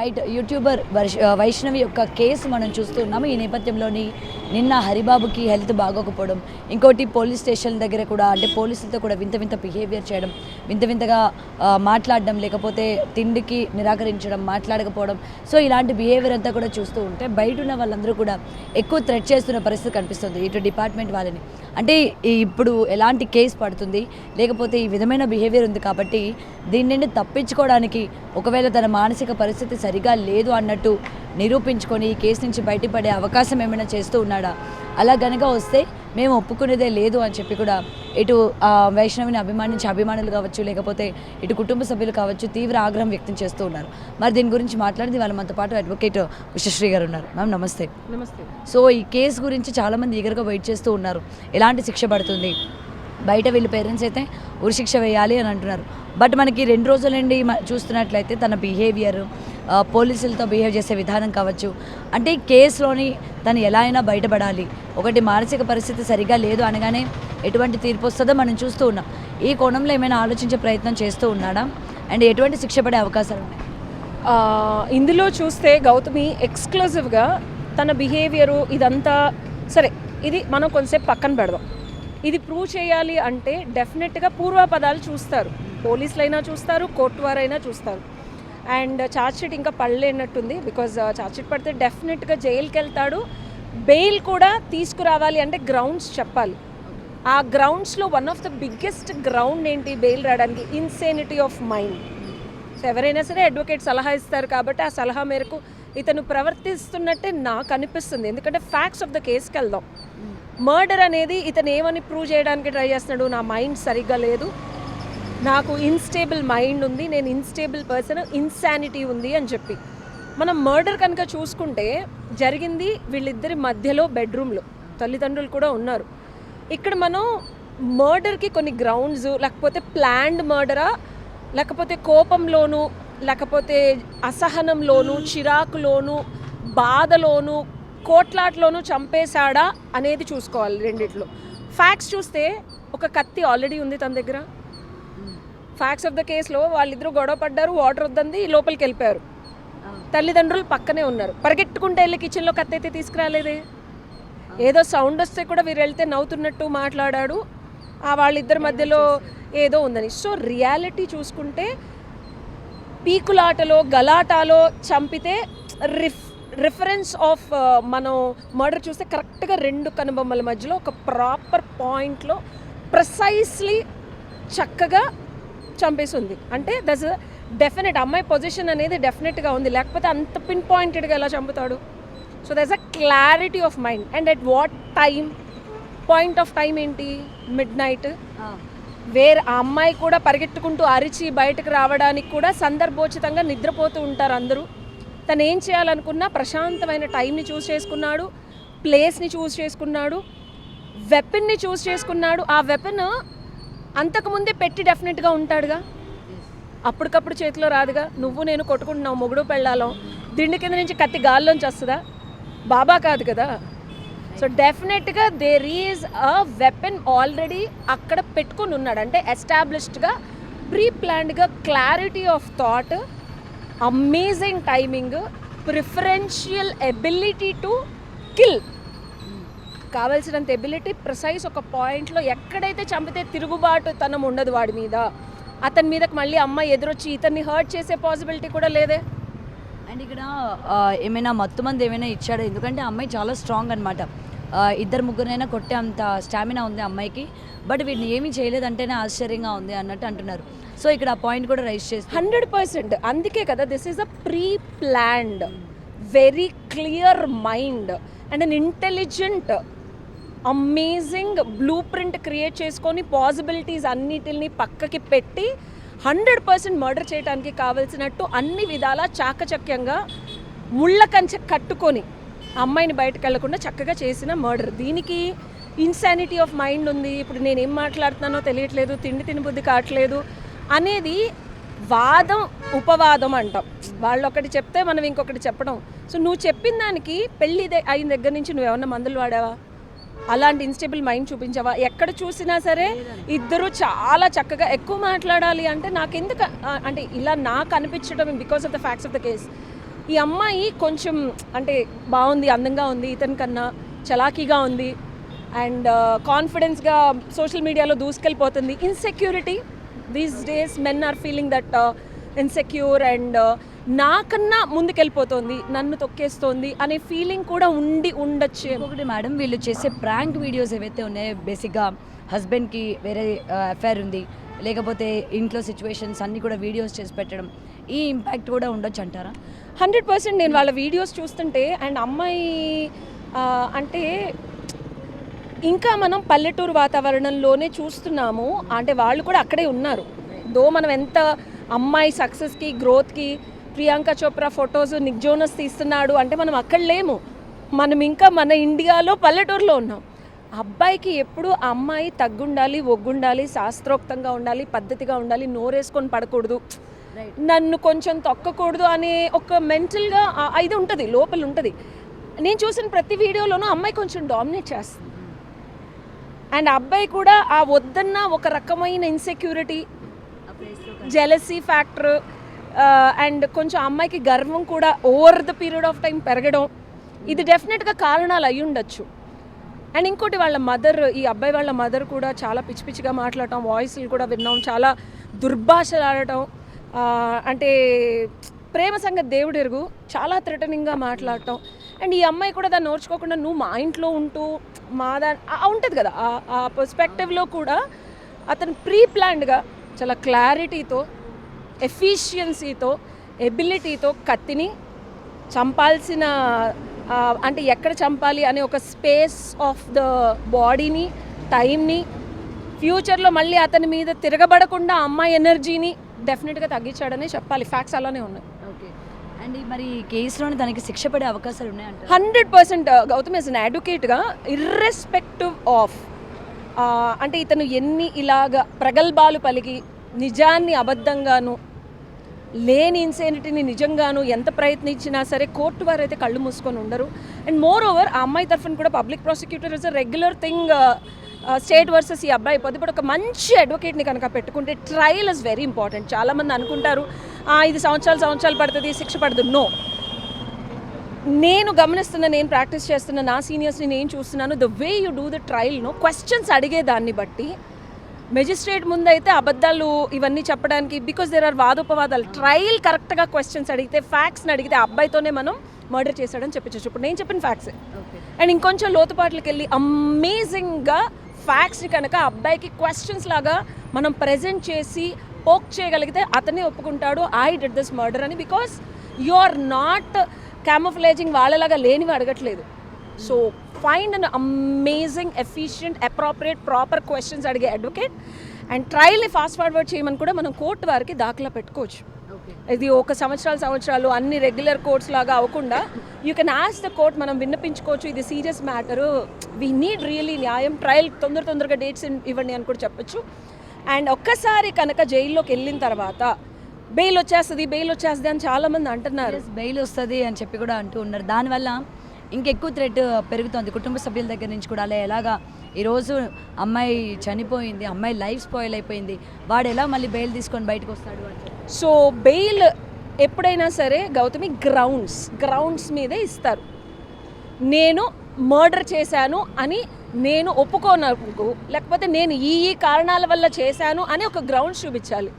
Right YouTuber Vaishnavi యొక్క case మనం చూస్తున్నాము. ఈ నేపథ్యంలోని నిన్న హరిబాబుకి హెల్త్ బాగోకపోవడం, ఇంకోటి పోలీస్ స్టేషన్ దగ్గర కూడా అంటే పోలీసులతో కూడా వింత వింత బిహేవియర్ చేయడం, వింతగా మాట్లాడడం, లేకపోతే తిండికి నిరాకరించడం, మాట్లాడకపోవడం. సో ఇలాంటి బిహేవియర్ అంతా కూడా చూస్తూ ఉంటే బయట ఉన్న వాళ్ళందరూ కూడా ఎక్కువ థ్రెట్ చేస్తున్న పరిస్థితి కనిపిస్తుంది ఇటు డిపార్ట్మెంట్ వాళ్ళని. అంటే ఇప్పుడు ఎలాంటి కేసు పడుతుంది, లేకపోతే ఈ విధమైన బిహేవియర్ ఉంది కాబట్టి దీని నుండి తప్పించుకోవడానికి ఒకవేళ తన మానసిక పరిస్థితి సరిగా లేదు అన్నట్టు నిరూపించుకొని ఈ కేసు నుంచి బయటపడే అవకాశం ఏమైనా చేస్తూ ఉన్నాడా? అలా గనక వస్తే మేము ఒప్పుకునేదే లేదు అని చెప్పి కూడా ఇటు వైష్ణవిని అభిమానించే అభిమానులు కావచ్చు, లేకపోతే ఇటు కుటుంబ సభ్యులు కావచ్చు తీవ్ర ఆగ్రహం వ్యక్తం చేస్తూ ఉన్నారు. మరి దీని గురించి మాట్లాడింది వాళ్ళ మనతో పాటు అడ్వకేట్ ఉషశ్రీ గారు ఉన్నారు. మ్యామ్ నమస్తే. నమస్తే. సో ఈ కేసు గురించి చాలామంది ఈగర్గా వెయిట్ చేస్తూ ఉన్నారు, ఎలాంటి శిక్ష పడుతుంది? బయట వీళ్ళ పేరెంట్స్ అయితే ఉరిశిక్ష వేయాలి అని అంటున్నారు. బట్ మనకి 2 రోజుల నుండి చూస్తున్నట్లయితే తన బిహేవియర్, పోలీసులతో బిహేవ్ చేసే విధానం కావచ్చు, అంటే కేసులోని తను ఎలా అయినా బయటపడాలి, ఒకటి మానసిక పరిస్థితి సరిగా లేదు అనగానే ఎటువంటి తీర్పు వస్తుందో మనం చూస్తూ ఉన్నాం. ఈ కోణంలో ఏమైనా ఆలోచించే ప్రయత్నం చేస్తూ ఉన్నాడా? అండ్ ఎటువంటి శిక్ష పడే అవకాశాలు ఉన్నాయి? ఇందులో చూస్తే గౌతమి ఎక్స్క్లూజివ్గా తన బిహేవియరు ఇదంతా సరే, ఇది మనం కొంతసేపు పక్కన పెడదాం. ఇది ప్రూవ్ చేయాలి అంటే డెఫినెట్గా పూర్వపదాలు చూస్తారు, పోలీసులైనా చూస్తారు, కోర్టు వారైనా చూస్తారు. అండ్ ఛార్జ్షీట్ ఇంకా పడలేనట్టుంది, బికాజ్ ఛార్జ్షీట్ పడితే డెఫినెట్గా జైలుకి వెళ్తాడు. బెయిల్ కూడా తీసుకురావాలి అంటే గ్రౌండ్స్ చెప్పాలి. ఆ గ్రౌండ్స్లో one of the biggest ground ఏంటి బెయిల్ రావడానికి? Insanity of mind. సో ఎవరైనా సరే అడ్వకేట్ సలహా ఇస్తారు కాబట్టి ఆ సలహా మేరకు ఇతను ప్రవర్తిస్తున్నట్టే నాకు అనిపిస్తుంది. ఎందుకంటే ఫ్యాక్ట్స్ ఆఫ్ ద కేసుకి వెళ్దాం. మర్డర్ అనేది ఇతను ఏమని ప్రూవ్ చేయడానికి ట్రై చేస్తున్నాడు? నా మైండ్ సరిగ్గా లేదు, నాకు ఇన్స్టేబుల్ మైండ్ ఉంది, నేను ఇన్స్టేబుల్ పర్సన్, ఇన్సానిటీ ఉంది అని చెప్పి. మనం మర్డర్ కనుక చూసుకుంటే జరిగింది వీళ్ళిద్దరి మధ్యలో బెడ్రూమ్లో, తల్లిదండ్రులు కూడా ఉన్నారు. ఇక్కడ మనం మర్డర్కి కొన్ని గ్రౌండ్స్, లేకపోతే ప్లాన్డ్ మర్డరా, లేకపోతే కోపంలోను, లేకపోతే అసహనంలోను, చిరాకులోను, బాధలోను, కోట్లాట్లోనూ చంపేశాడా అనేది చూసుకోవాలి. రెండిట్లో ఫ్యాక్ట్స్ చూస్తే ఒక కత్తి ఆల్రెడీ ఉంది తన దగ్గర. ఫ్యాక్ట్స్ ఆఫ్ ద కేసులో వాళ్ళిద్దరూ గొడవ పడ్డారు, వాటర్ వద్దంది, లోపలికి వెళ్ళిపోయారు. తల్లిదండ్రులు పక్కనే ఉన్నారు. పరిగెట్టుకుంటే వెళ్ళి కిచెన్లో కత్తి అయితే తీసుకురాలేదే. ఏదో సౌండ్ వస్తే కూడా వీరు వెళ్తే నవ్వుతున్నట్టు మాట్లాడాడు. వాళ్ళిద్దరి మధ్యలో ఏదో ఉందని. సో రియాలిటీ చూసుకుంటే పీకులాటలో గలాటాలో చంపితే రిఫరెన్స్ ఆఫ్ మనం మర్డర్ చూస్తే కరెక్ట్గా 2 కనుబొమ్మల మధ్యలో ఒక ప్రాపర్ పాయింట్లో ప్రిసైస్లీ చక్కగా చంపేసి ఉంది. అంటే దట్స్ డెఫినెట్ అమ్మాయి పొజిషన్ అనేది డెఫినెట్గా ఉంది, లేకపోతే అంత పిన్ పాయింటెడ్గా ఎలా చంపుతాడు? So that's a clarity of mind. And at what time, point of time ఏంటి? Midnight. వేరే ఆ అమ్మాయి కూడా పరిగెట్టుకుంటూ అరిచి బయటకు రావడానికి కూడా సందర్భోచితంగా నిద్రపోతూ ఉంటారు అందరూ. తను ఏం చేయాలనుకున్నా ప్రశాంతమైన టైంని చూస్ చేసుకున్నాడు, ప్లేస్ని చూస్ చేసుకున్నాడు, వెపన్ని చూస్ చేసుకున్నాడు. ఆ వెపన్ అంతకుముందే పెట్టి డెఫినెట్గా ఉంటాడుగా, అప్పటికప్పుడు చేతిలో రాదుగా. నువ్వు నేను కొట్టుకుంటున్నావు, మొగుడు పెళ్ళాలో, దిండి కింద నుంచి కత్తి గాల్లోంచి వస్తుందా? బాబా కాదు కదా. సో డెఫినెట్గా there is a weapon already అక్కడ పెట్టుకుని ఉన్నాడు. అంటే ఎస్టాబ్లిష్డ్గా, ప్రీ ప్లాన్డ్గా, clarity of thought, amazing timing, preferential ability to kill, కావాల్సినంత ఎబిలిటీ, ప్రిసైజ్ ఒక పాయింట్లో ఎక్కడైతే చంపితే తిరుగుబాటు తనం ఉండదు వాడి మీద, అతని మీదకి మళ్ళీ అమ్మాయి ఎదురొచ్చి ఇతన్ని హర్ట్ చేసే పాసిబిలిటీ కూడా లేదే. అండ్ ఇక్కడ ఏమైనా మత్తుమంది ఏమైనా ఇచ్చాడు? ఎందుకంటే అమ్మాయి చాలా స్ట్రాంగ్ అనమాట, 2-3 కొట్టే అంత స్టామినా ఉంది అమ్మాయికి. బట్ వీడిని ఏమీ చేయలేదంటేనే ఆశ్చర్యంగా ఉంది అన్నట్టు అంటున్నారు. సో ఇక్కడ ఆ పాయింట్ కూడా రైజ్ చేసి 100%. అందుకే కదా this is a pre planned, very clear mind and an intelligent, amazing blue print create చేసుకొని పాసిబిలిటీస్ అన్నిటిని పక్కకి పెట్టి 100% మర్డర్ చేయడానికి కావాల్సినట్టు అన్ని విధాల చాకచక్యంగా ముళ్ళ కంచె కట్టుకొని అమ్మాయిని బయటకు వెళ్లకుండా చక్కగా చేసిన మర్డర్. దీనికి ఇన్సానిటీ ఆఫ్ మైండ్ ఉంది, ఇప్పుడు నేనేం మాట్లాడుతున్నానో తెలియట్లేదు, తిండి బుద్ధి కావట్లేదు అనేది వాదం ఉపవాదం అంటాం. వాళ్ళు ఒకటి చెప్తే మనం ఇంకొకటి చెప్పడం. సో నువ్వు చెప్పిన దానికి పెళ్ళి అయిన దగ్గర నుంచి నువ్వేమన్నా మందులు వాడావా? అలాంటి ఇన్స్టేబుల్ మైండ్ చూపించావా? ఎక్కడ చూసినా సరే ఇద్దరు చాలా చక్కగా ఎక్కువ మాట్లాడాలి అంటే నాకెందుకు అంటే ఇలా నాకు అనిపించడం because of the facts of the case. ఈ అమ్మాయి కొంచెం అంటే బాగుంది, అందంగా ఉంది, ఇతని కన్నా చలాకీగా ఉంది అండ్ కాన్ఫిడెన్స్గా సోషల్ మీడియాలో దూసుకెళ్ళిపోతుంది. Insecurity these days men are feeling that insecure and నాకన్నా ముందుకెళ్ళిపోతుంది, నన్ను తొక్కేస్తోంది అనే ఫీలింగ్ కూడా ఉండొచ్చు. ఒకటి మేడం, వీళ్ళు చేసే ప్రాంక్ వీడియోస్ ఏవైతే ఉన్నాయో బేసిక్గా హస్బెండ్కి వేరే అఫైర్ ఉంది, లేకపోతే ఇంట్లో సిచ్యువేషన్స్ అన్నీ కూడా వీడియోస్ చేసి పెట్టడం, ఈ ఇంపాక్ట్ కూడా ఉండొచ్చు అంటారా? 100% నేను వాళ్ళ వీడియోస్ చూస్తుంటే అండ్ అమ్మాయి అంటే ఇంకా మనం పల్లెటూరు వాతావరణంలోనే చూస్తున్నాము. అంటే వాళ్ళు కూడా అక్కడే ఉన్నారు. మనం ఎంత అమ్మాయి సక్సెస్కి గ్రోత్కి Priyanka Chopra photos Nick Jonas తీస్తున్నాడు అంటే మనం అక్కడ లేము. మనం ఇంకా మన ఇండియాలో పల్లెటూరులో ఉన్నాం. అబ్బాయికి ఎప్పుడు అమ్మాయి తగ్గుండాలి, ఒగ్గుండాలి, శాస్త్రోక్తంగా ఉండాలి, పద్ధతిగా ఉండాలి, నోరేసుకొని పడకూడదు, నన్ను కొంచెం తొక్కకూడదు అనే ఒక మెంటల్గా ఇది ఉంటుంది, లోపల ఉంటుంది. నేను చూసిన ప్రతి వీడియోలోనూ అమ్మాయి కొంచెం డామినేట్ చేస్తుంది అండ్ అబ్బాయి కూడా ఆ వద్దన్న ఒక రకమైన ఇన్సెక్యూరిటీ, జెలసీ ఫ్యాక్టర్ అండ్ కొంచెం అమ్మాయికి గర్వం కూడా over the period of time పెరగడం, ఇది డెఫినెట్గా కారణాలు అయి ఉండొచ్చు. అండ్ ఇంకోటి వాళ్ళ మదర్, ఈ అబ్బాయి వాళ్ళ మదర్ కూడా చాలా పిచ్చి పిచ్చిగా మాట్లాడటం, వాయిస్లు కూడా విన్నాం, చాలా దుర్భాషలు ఆడటం, అంటే ప్రేమ సంగతి దేవుడు ఎరుగు, చాలా థ్రెటనింగ్గా మాట్లాడటం. అండ్ ఈ అమ్మాయి కూడా దాన్ని ఓర్చుకోకుండా నువ్వు మా ఇంట్లో ఉంటూ మా ఉంటుంది కదా, ఆ పర్స్పెక్టివ్లో కూడా అతను ప్రీ ప్లాన్డ్గా చాలా క్లారిటీతో, ఎఫిషియన్సీతో, ఎబిలిటీతో కత్తిని చంపాల్సిన అంటే ఎక్కడ చంపాలి అనే ఒక స్పేస్ ఆఫ్ ద బాడీని, టైంని, ఫ్యూచర్లో మళ్ళీ అతని మీద తిరగబడకుండా అమ్మాయి ఎనర్జీని డెఫినెట్గా తగ్గించాడనే చెప్పాలి. ఫ్యాక్ట్స్ అలానే ఉన్నాయి. ఓకే. అండ్ మరి కేసులోనే తనకి శిక్ష పడే అవకాశాలు ఉన్నాయంట? 100% గౌతమ్ యాజ్ అన్ అడ్వకేట్గా ఇర్రెస్పెక్టివ్ ఆఫ్ అంటే ఇతను ఎన్ని ఇలాగా ప్రగల్భాలు పలికి నిజాన్ని అబద్ధంగాను, లేని ఇన్సెనిటీని నిజంగాను ఎంత ప్రయత్నించినా సరే కోర్టు వారు అయితే కళ్ళు మూసుకొని ఉండరు. అండ్ మోర్ ఓవర్ ఆ అమ్మాయి తరఫున కూడా public prosecutor is a regular thing. State versus ఈ అబ్బాయి పొద్దుపడి ఒక మంచి అడ్వకేట్ని కనుక పెట్టుకుంటే ట్రయల్ ఇస్ వెరీ ఇంపార్టెంట్. చాలామంది అనుకుంటారు 5 సంవత్సరాలు పడుతుంది, శిక్ష పడుతుంది. నో, నేను గమనిస్తున్న, నేను ప్రాక్టీస్ చేస్తున్న నా సీనియర్స్ని నేను చూస్తున్నాను, the way you do the ట్రయల్ను క్వశ్చన్స్ అడిగేదాన్ని బట్టి మెజిస్ట్రేట్ ముందైతే అబద్ధాలు ఇవన్నీ చెప్పడానికి, బికాస్ దేర్ ఆర్ వాదోపవాదాలు. ట్రయల్ కరెక్ట్గా క్వశ్చన్స్ అడిగితే, ఫ్యాక్ట్స్ని అడిగితే అబ్బాయితోనే మనం మర్డర్ చేశాడని చెప్పచ్చు. ఇప్పుడు నేను చెప్పిన ఫ్యాక్ట్సే. అండ్ ఇంకొంచెం లోతుపాట్లకి వెళ్ళి అమేజింగ్గా ఫ్యాక్ట్స్ని కనుక అబ్బాయికి క్వశ్చన్స్ లాగా మనం ప్రజెంట్ చేసి పోక్ చేయగలిగితే అతనే ఒప్పుకుంటాడు ఐ డిడ్ దిస్ మర్డర్ అని. బికాస్ యు ఆర్ నాట్ క్యామోఫ్లేజింగ్, వాళ్ళలాగా లేనివి అడగట్లేదు. So find an amazing, efficient, appropriate, proper questions అడిగే అడ్వకేట్ అండ్ ట్రయల్ని ఫాస్ట్ ఫార్వర్డ్ చేయమని కూడా మనం కోర్టు వారికి దాఖలా పెట్టుకోవచ్చు. ఇది ఒక సంవత్సరాలు అన్ని రెగ్యులర్ కోర్ట్స్ లాగా అవ్వకుండా you can ask the court, మనం విన్నపించుకోవచ్చు, ఇది serious matter, we need really న్యాయం, ట్రయల్ తొందరగా డేట్స్ ఇవ్వండి అని కూడా చెప్పచ్చు. అండ్ ఒక్కసారి కనుక జైల్లోకి వెళ్ళిన తర్వాత బెయిల్ వచ్చేస్తుంది అని చాలామంది అంటున్నారు. బెయిల్ వస్తుంది అని చెప్పి కూడా అంటూ ఉన్నారు. దానివల్ల ఇంకెక్కువ థ్రెట్ పెరుగుతుంది కుటుంబ సభ్యుల దగ్గర నుంచి కూడా. అలా ఎలాగా ఈరోజు అమ్మాయి చనిపోయింది, అమ్మాయి లైఫ్ స్పాయిల్ అయిపోయింది, వాడు ఎలా మళ్ళీ బెయిల్ తీసుకొని బయటకు వస్తాడు అని. సో బెయిల్ ఎప్పుడైనా సరే గౌతమి గ్రౌండ్స్ మీదే ఇస్తారు. నేను మర్డర్ చేశాను అని నేను ఒప్పుకోనకు, లేకపోతే నేను ఈ కారణాల వల్ల చేశాను అని ఒక గ్రౌండ్స్ చూపించాలి.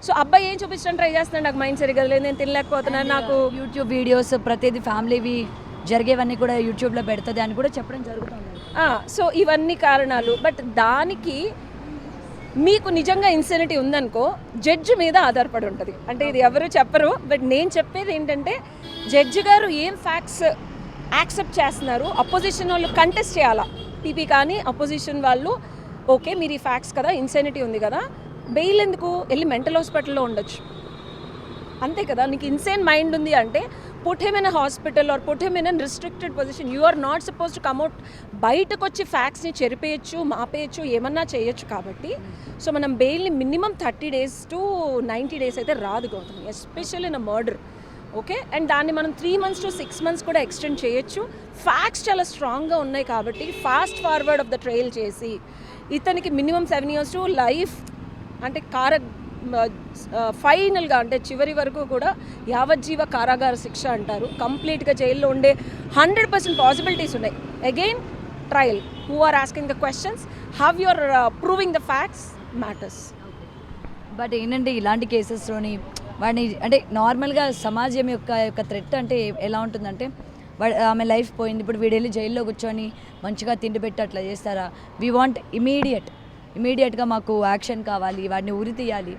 సో అబ్బాయి ఏం చూపించడం ట్రై చేస్తున్నాడు, నాకు మైండ్ సరిగ్గా లేదు, నేను తినలేకపోతున్నాను, నాకు యూట్యూబ్ వీడియోస్ ప్రతిదీ ఫ్యామిలీవి జరిగేవన్నీ కూడా యూట్యూబ్లో పెడుతుంది అని కూడా చెప్పడం జరుగుతుంది. సో ఇవన్నీ కారణాలు. బట్ దానికి మీకు నిజంగా ఇన్సెనిటీ ఉందనుకో జడ్జి మీద ఆధారపడి ఉంటుంది. అంటే ఇది ఎవరు చెప్పరు, బట్ నేను చెప్పేది ఏంటంటే జడ్జి గారు ఏం ఫ్యాక్ట్స్ యాక్సెప్ట్ చేస్తున్నారు, అపోజిషన్ వాళ్ళు కంటెస్ట్ చేయాలా, పీపీ కానీ అపోజిషన్ వాళ్ళు ఓకే మీరు ఈ ఫ్యాక్ట్స్ కదా, ఇన్సెనిటీ ఉంది కదా, బెయిల్ ఎందుకు, వెళ్ళి మెంటల్ హాస్పిటల్లో ఉండొచ్చు, అంతే కదా. నీకు ఇన్సేన్ మైండ్ ఉంది అంటే put him in a hospital or put him in an restricted position. You are not suppose to come out, బయటకు వచ్చి ఫ్యాక్ట్స్ని చెరిపేయచ్చు, మాపేయచ్చు, ఏమన్నా చేయొచ్చు. కాబట్టి సో మనం బెయిల్ని మినిమం 30 days to 90 days అయితే రాదు Gautami, especially in a murder. Okay, and దాన్ని మనం 3 months to 6 months కూడా ఎక్స్టెండ్ చేయొచ్చు. ఫ్యాక్ట్స్ చాలా స్ట్రాంగ్గా ఉన్నాయి కాబట్టి fast forward of the trial చేసి ఇతనికి మినిమం 7 years to life అంటే ఫైనల్గా అంటే చివరి వరకు కూడా యావజ్జీవ కారాగార శిక్ష అంటారు. కంప్లీట్గా జైల్లో ఉండే 100% పాసిబిలిటీస్ ఉన్నాయి. Again trial, who are asking the questions, how you are proving the facts matters. But ఏంటంటే ఇలాంటి కేసెస్లోని వాడిని అంటే నార్మల్గా సమాజం యొక్క థ్రెట్ అంటే ఎలా ఉంటుందంటే ఆమె లైఫ్ పోయింది, ఇప్పుడు వీడు వెళ్ళి జైల్లో కూర్చొని మంచిగా తిండి పెట్టి అట్లా చేస్తారా? వీ వాంట్ ఇమీడియట్గా మాకు యాక్షన్ కావాలి, వాడిని ఉరి తీయాలి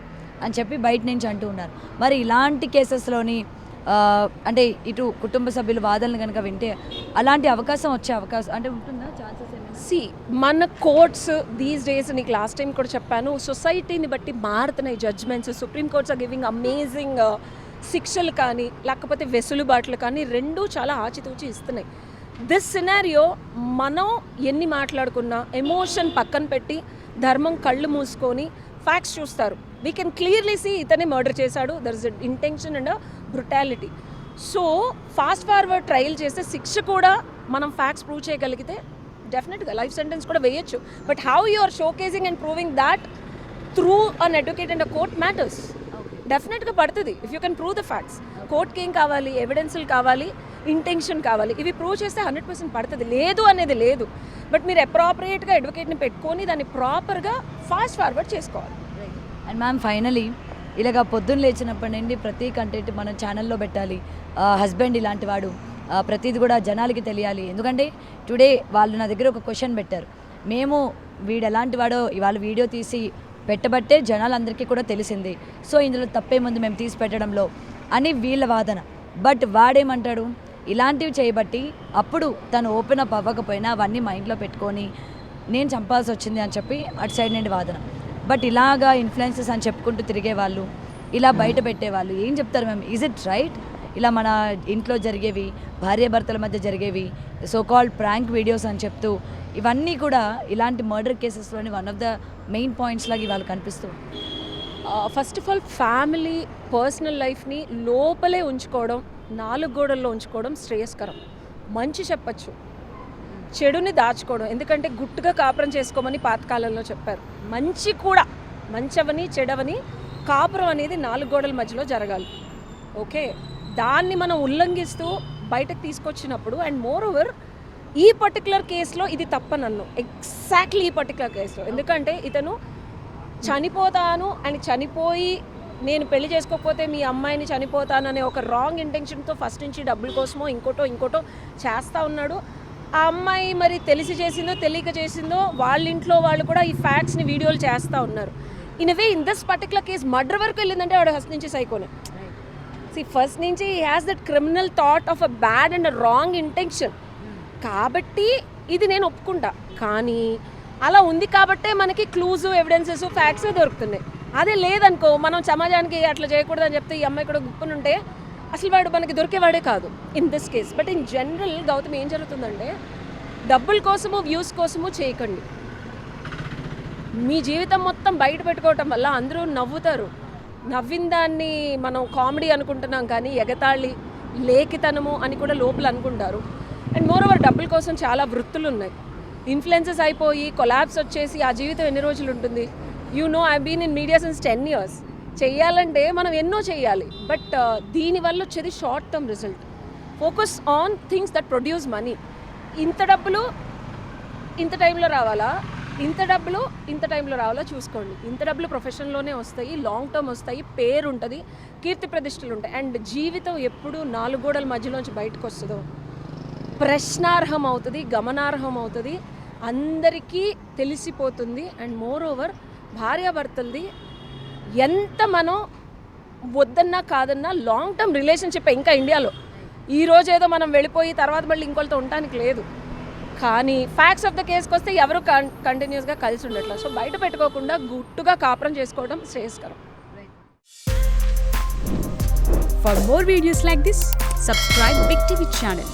అని చెప్పి బయట నుంచి అంటూ ఉన్నారు. మరి ఇలాంటి కేసెస్లోని అంటే ఇటు కుటుంబ సభ్యులు వాదనలు కనుక వింటే అలాంటి అవకాశం వచ్చే అవకాశం అంటే ఉంటుందా? ఛాన్సెస్ సి మన కోర్ట్స్ దీస్ డేస్, నీకు లాస్ట్ టైం కూడా చెప్పాను, సొసైటీని బట్టి మారుతున్నాయి judgments. Supreme courts are giving amazing శిక్షలు కానీ లేకపోతే వెసులుబాట్లు కానీ రెండూ చాలా ఆచితూచి ఇస్తున్నాయి. దిస్ సినారియో మనం ఎన్ని మాట్లాడుకున్నా ఎమోషన్ పక్కన పెట్టి ధర్మం కళ్ళు మూసుకొని ఫ్యాక్ట్స్ చూస్తారు. వీ కెన్ క్లియర్లీ సీ ఇతనే మర్డర్ చేశాడు, there is intention and brutality. So fast forward trial చేస్తే శిక్ష కూడా మనం ఫ్యాక్ట్స్ ప్రూవ్ చేయగలిగితే డెఫినెట్గా లైఫ్ సెంటెన్స్ కూడా వేయచ్చు. But how you are showcasing and proving that through an advocate and a court matters. డెఫినెట్గా పడుతుంది if you can prove the facts. కోర్ట్కి ఏం కావాలి? ఎవిడెన్స్లు కావాలి, ఇంటెన్షన్ కావాలి. ఇవి ప్రూవ్ చేస్తే 100% పడుతుంది, లేదు అనేది లేదు. బట్ మీరు అప్రాప్రియేట్గా అడ్వకేట్ని పెట్టుకొని దాన్ని ప్రాపర్గా ఫాస్ట్ ఫార్వర్డ్ చేసుకోవాలి. అండ్ మ్యామ్ ఫైనలీ ఇలాగ పొద్దున్న లేచినప్పటి నుండి ప్రతి కంటెంట్ మనం ఛానల్లో పెట్టాలి, హస్బెండ్ ఇలాంటి వాడు, ప్రతిది కూడా జనాలకి తెలియాలి. ఎందుకంటే టుడే వాళ్ళు నా దగ్గర ఒక క్వశ్చన్ పెట్టారు, మేము వీడు ఎలాంటి వాడో ఇవాళ వీడియో తీసి పెట్టబట్టే జనాలందరికీ కూడా తెలిసింది, సో ఇందులో తప్పేముంది మేము తీసి పెట్టడంలో అని వీళ్ళ వాదన. బట్ వాడేమంటాడు, ఇలాంటివి చేయబట్టి అప్పుడు తను ఓపెన్ అప్ అవ్వకపోయినా అవన్నీ మైండ్లో పెట్టుకొని నేను చంపాల్సి వచ్చింది అని చెప్పి అటు సైడ్ నుండి వాదన. బట్ ఇలాగా ఇన్ఫ్లుయెన్సెస్ అని చెప్పుకుంటూ తిరిగే వాళ్ళు, ఇలా బయట పెట్టేవాళ్ళు ఏం చెప్తారు మ్యామ్? Is it right? ఇలా మన ఇంట్లో జరిగేవి, భార్యాభర్తల మధ్య జరిగేవి, సో కాల్డ్ ప్రాంక్ వీడియోస్ అని చెప్తూ ఇవన్నీ కూడా ఇలాంటి మర్డర్ కేసెస్లోని one of the main points లాగా ఇవాళ కనిపిస్తుంది. First of all family personal లైఫ్ని లోపలే ఉంచుకోవడం, 4 గోడల్లో ఉంచుకోవడం శ్రేయస్కరం. మంచి చెప్పచ్చు, చెడుని దాచుకోవడం. ఎందుకంటే గుట్టుగా కాపురం చేసుకోమని పాతకాలంలో చెప్పారు. మంచి కూడా, మంచవని చెడవని కాపురం అనేది 4 గోడల మధ్యలో జరగాలి. ఓకే, దాన్ని మనం ఉల్లంఘిస్తూ బయటకు తీసుకొచ్చినప్పుడు, అండ్ మోర్ ఓవర్ ఈ పర్టికులర్ కేసులో ఇది తప్పనన్ను, ఎగ్జాక్ట్లీ ఈ పర్టికులర్ కేసులో. ఎందుకంటే ఇతను చనిపోతాను అని చనిపోయి నేను పెళ్లి చేసుకోకపోతే మీ అమ్మాయిని చనిపోతాననే ఒక రాంగ్ ఇంటెన్షన్తో ఫస్ట్ నుంచి డబ్బుల కోసమో ఇంకోటో చేస్తూ ఉన్నాడు. ఆ అమ్మాయి మరి తెలిసి చేసిందో తెలియక చేసిందో వాళ్ళ ఇంట్లో వాళ్ళు కూడా ఈ ఫ్యాక్ట్స్ని వీడియోలు చేస్తూ ఉన్నారు. In way in this particular case murder వరకు వెళ్ళిందంటే వాడు ఫస్ట్ నుంచి సైకోనే. ఫస్ట్ నుంచి he has that criminal thought of a bad and wrong intention. కాబట్టి ఇది నేను ఒప్పుకుంటా. కానీ అలా ఉంది కాబట్టే మనకి క్లూస్, ఎవిడెన్సెస్, ఫ్యాక్ట్స్ దొరుకుతున్నాయి. అదే లేదనుకో, మనం సమాజానికి అట్లా చేయకూడదని చెప్తే ఈ అమ్మాయి కూడా గుప్పునుంటే అసలు వాడు మనకి దొరికేవాడే కాదు in this case. But in general Gautam ఏం జరుగుతుందంటే, డబ్బుల కోసము వ్యూస్ కోసము చేయకండి. మీ జీవితం మొత్తం బయట పెట్టుకోవటం వల్ల అందరూ నవ్వుతారు. నవ్విన దాన్ని మనం కామెడీ అనుకుంటున్నాం, కానీ ఎగతాళి, లేఖితనము అని కూడా లోపల అనుకుంటారు. అండ్ మోర్ ఓవర్ డబ్బుల కోసం చాలా వృత్తులు ఉన్నాయి. ఇన్ఫ్లుయెన్సెస్ అయిపోయి కొలాబ్స్ వచ్చేసి ఆ జీవితం ఎన్ని రోజులు ఉంటుంది? You know, I been in media since 10 years. చెయ్యాలంటే మనం ఎన్నో చేయాలి. బట్ దీనివల్ల వచ్చేది short term result. Focus on things that produce money. ఇంత డబ్బులు ఇంత టైంలో రావాలా, ఇంత డబ్బులు ఇంత టైంలో రావాలా చూసుకోండి. ఇంత డబ్బులు ప్రొఫెషన్లోనే వస్తాయి, లాంగ్ టర్మ్ వస్తాయి, పేరు ఉంటుంది, కీర్తి ప్రతిష్టలు ఉంటాయి. అండ్ జీవితం ఎప్పుడు 4 గోడల మధ్యలోంచి బయటకు వస్తుందో ప్రశ్నార్హం అవుతుంది, గమనార్హం అవుతుంది, అందరికీ తెలిసిపోతుంది. అండ్ మోర్ ఓవర్ భార్యాభర్తలది ఎంత మనం వద్దన్నా కాదన్నా లాంగ్ టర్మ్ రిలేషన్షిప్ ఇంకా ఇండియాలో. ఈరోజు ఏదో మనం వెళ్ళిపోయి తర్వాత మళ్ళీ ఇంకోళ్ళతో ఉండటానికి లేదు. కానీ ఫ్యాక్ట్స్ ఆఫ్ ద కేసుకి వస్తే ఎవరు కంటిన్యూస్గా కలిసి ఉండట్లేదు. సో బయట పెట్టుకోకుండా గుట్టుగా కాపురం చేసుకోవడం శ్రేయస్కరం. For more videos like this, subscribe Big TV channel.